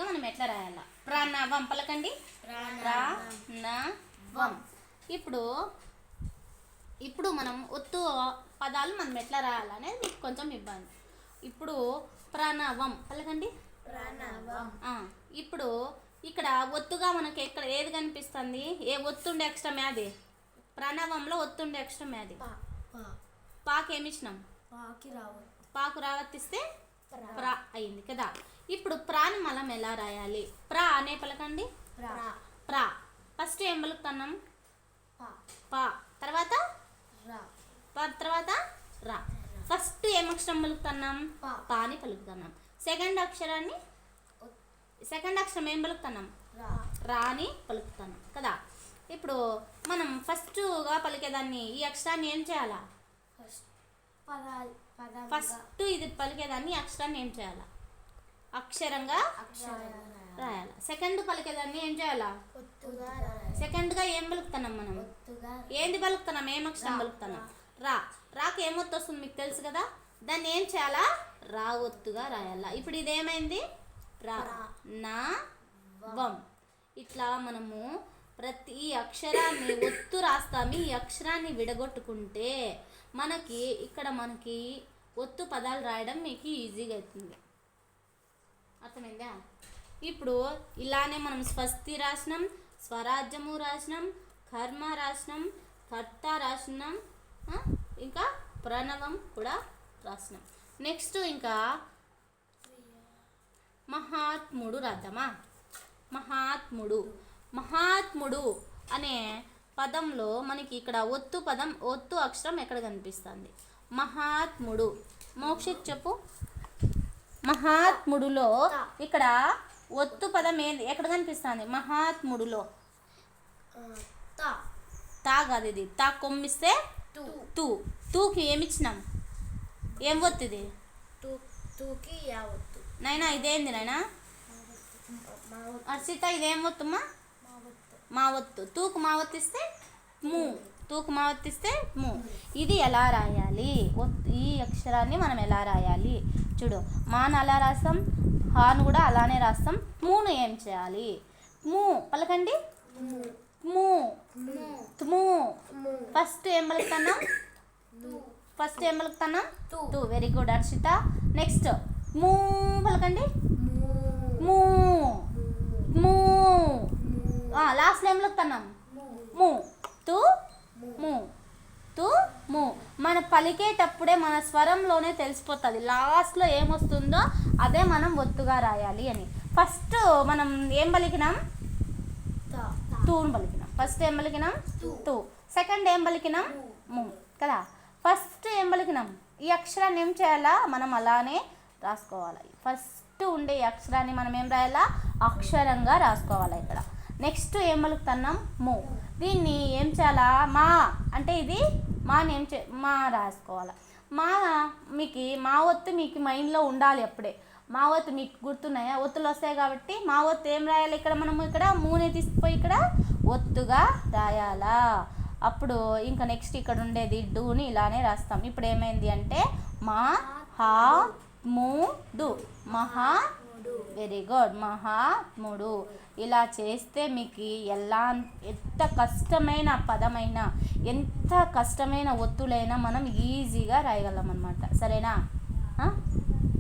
మనం ఎట్లా రాయాల? ప్రణవం పలకండి. ప్రణవం. ఇప్పుడు మనం ఒత్తు పదాలు మనం ఎట్లా రాయాలనేది మీకు కొంచెం ఇబ్బంది. ఇప్పుడు ప్రణవం పలకండి. ప్రణవం. ఇప్పుడు ఇక్కడ ఒత్తుగా మనకి ఎక్కడ ఏది కనిపిస్తుంది? ఏ ఒత్తుండే అక్షరం అది? ప్రణవంలో ఒత్తుండే అక్షరం అది? పాకి ఏమి ఇచ్చినాం? పాకు రావత్తిస్తే ప్రా అయింది కదా. ఇప్పుడు ప్రాని మనం ఎలా రాయాలి? ప్రా అనే పలకండి. ప్రా. ఫస్ట్ ఏం పలుకుతున్నాం? పా. తర్వాత తర్వాత రా. ఫస్ట్ ఏం అక్షరం పలుకుతున్నాం? పాని పలుకుతున్నాం. సెకండ్ అక్షరం ఏం పలుకుతున్నాం? రాని పలుకుతున్నాం కదా. ఇప్పుడు మనం ఫస్ట్గా పలికేదాన్ని ఈ అక్షరాన్ని ఏం చేయాలా? ఫస్ట్ ఇది పలికేదాన్ని అక్షరాన్ని ఏం చేయాలా? అక్షరంగా రాయాలి. సెకండ్ పలికేదాన్ని ఏం చేయాలా? సెకండ్గా ఏం పలుకుతున్నాం మనం? ఏంది పలుకుతున్నాం? ఏం అక్షరం పలుకుతున్నాం? రా. రాకి ఏమొత్తు వస్తుంది మీకు తెలుసు కదా. దాన్ని ఏం చేయాలా? రా ఒత్తుగా రాయాలా. ఇప్పుడు ఇదేమైంది? రా నా వం. ఇట్లా మనము ప్రతి అక్షరాన్ని ఒత్తు రాస్తాము. ఈ అక్షరాన్ని విడగొట్టుకుంటే మనకి ఒత్తు పదాలు రాయడం మీకు ఈజీగా అవుతుంది. అర్థమైందా? ఇప్పుడు ఇలానే మనం స్వస్తి రాసినాం, స్వరాజ్యము రాసినాం, కర్మ రాసినాం, కర్త రాసినాం, ఇంకా ప్రణవం కూడా రాసినాం. నెక్స్ట్ ఇంకా మహాత్ముడు రాద్దామా? మహాత్ముడు అనే పదంలో మనకి ఇక్కడ ఒత్తు అక్షరం ఎక్కడ కనిపిస్తుంది? మహాత్ముడు. మోక్షిత్ చెప్పు. మహాత్ముడులో ఇక్కడ ఒత్తు పదం ఏంది? ఎక్కడ కనిపిస్తుంది? మహాత్ముడులో తా కాదు, ఇది తా కొమ్మిస్తే తూ. తూకి ఏమిచ్చినాం? ఏం ఒత్తు ఇది? నైనా ఇదేంది నైనా? అర్షిత ఇదేం ఒత్తుమ్మా? మా ఒత్తు. తూకు మా ఒత్తిస్తే మూ. ఇది ఎలా రాయాలి? ఈ అక్షరాన్ని మనం ఎలా రాయాలి చూడు. మాను అలా రాస్తాం, హాను కూడా అలానే రాస్తాం. మూను ఏం చేయాలి? మూ పలకండి. మూ. ఫస్ట్ ఏం పలుకుతున్నాం? తూ. Very good Harshita. నెక్స్ట్ మూ పలకండి. మూ. లాస్ట్లో ఏం పలుకుతున్నాం? మూ. తూ మూ. మన పలికేటప్పుడే మన స్వరంలోనే తెలిసిపోతుంది లాస్ట్లో ఏమొస్తుందో అదే మనం ఒత్తుగా రాయాలి అని. ఫస్ట్ మనం ఏం పలికినాం? తూను పలికినాం. ఫస్ట్ ఏం పలికినాం? తూ. సెకండ్ ఏం పలికినాం? మూ కదా. ఫస్ట్ ఏం పలికినాం? ఈ అక్షరాన్ని ఏం చేయాలా? మనం అలానే రాసుకోవాలి. ఫస్ట్ ఉండే ఈ అక్షరాన్ని మనం ఏం రాయాలా? అక్షరంగా రాసుకోవాలి ఇక్కడ. నెక్స్ట్ ఏం పలుకుతున్నాం? మూ. దీన్ని ఏం చేయాలా? మా అంటే ఇది మా రాసుకోవాలి. మా ఒత్తు మీకు మైండ్లో ఉండాలి అప్పుడే. మా ఒత్తు మీకు గుర్తున్నాయా? ఒత్తులు వస్తాయి కాబట్టి మా ఒత్తు ఏం రాయాలి? ఇక్కడ మూనే తీసుకుపోయి ఇక్కడ ఒత్తుగా రాయాలా. అప్పుడు ఇంకా నెక్స్ట్ ఇక్కడ ఉండేది డూని ఇలానే రాస్తాం. ఇప్పుడు ఏమైంది అంటే మహాత్ముడు. Very good. మహాత్ముడు. ఇలా చేస్తే మీకు ఎంత కష్టమైన పదమైనా ఎంత కష్టమైన ఒత్తులైనా మనం ఈజీగా రాయగలం అన్నమాట. సరేనా?